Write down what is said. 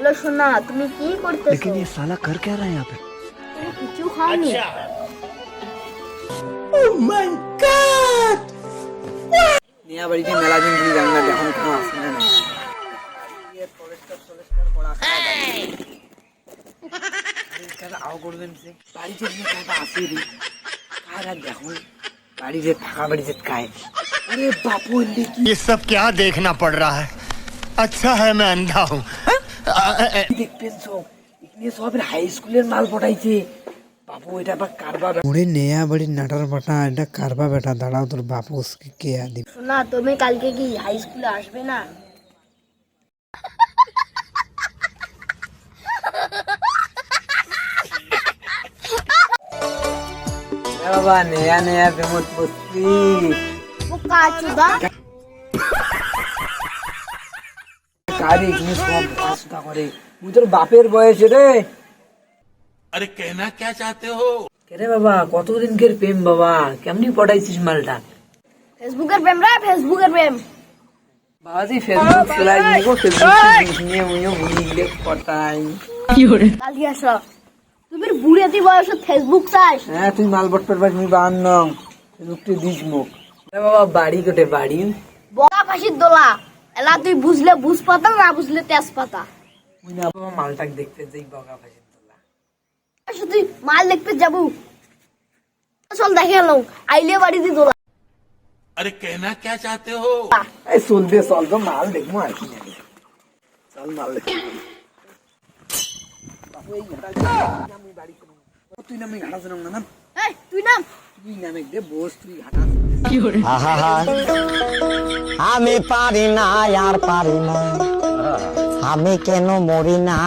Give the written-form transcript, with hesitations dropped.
Hello সোনা, তুমি কি করতেছো? लेकिन ये साला कर क्या रहा है यहाँ पे? তুমি কিছু খাওনি? নিয়া বাড়িতে মেলা দিন ধরে যান না, এখন কেন আসে না আও করবেন সে বাড়িতে আসে রে আর দেখুন বাড়িতে ফাঁকা বাড়িতে খায়। अरे बापू ये सब क्या देखना पड़ रहा है। अच्छा है मैं अंधा हूँ। দেখবেন সব এখানে সব হাই স্কুলের মাল পটাইছে বাপু, এটা আবার কারবার। ওরে নেয়া বাড়ি নাটার বাটা এটা কারবা বেটা, দাঁড়াও তোর বাপু কে আদি। সোনা, তুমি কালকে কি হাই স্কুলে আসবে না? বাবা নেয়া নেয়া প্রেমত পড়ছি বোকা চুদা। কারি এখানে সব ভাষা করে মুই তোর বাপের বয়সে রে। अरे कहना क्या चाहते हो? রে বাবা কতদিনকের প্রেম বাবা, কেমনি পটাইছিস মালটা? ফেসবুকের প্রেম রে, ফেসবুকের প্রেম। বাবাজি ফেসবুক চলাই দিব, ফেসবুক নিয়ে মুইও ভুলি গেলে পটাই। কালকে আসো। তুমি বুড়িয়াতি বয়সে ফেসবুক চাস? হ্যাঁ তুই মাল বট্টর বাস মুই বান নাম ফেসবুকটি দিস মুখ। রে বাবা বাড়ি কোটে বাড়ি? বড়া ফাঁসির দোলা। এলা তুই বুঝলে বুঝ পাতা, না বুঝলে তেজ পাতা। মুই না বাবা মালটাকে দেখতে যাই বগা ফাঁসির তোলা। আসো তুই মাল দেখতে যাবো। চল দেখে এলো আইলে বাড়িতে দোলা। अरे कहना क्या चाहते हो? এই চল দে চল তো মাল দেখবো আর কি জানি। চল মাল দেখ বাপু এই ঘাটা দিয়ে আমি বাড়ি করব। তুই নামে ঘাটা জানো না নাম, এই তুই নাম। তুই নামে দে বস, তুই ঘাটা আমি পারি না আর পারি না, আমি কেন মরি না।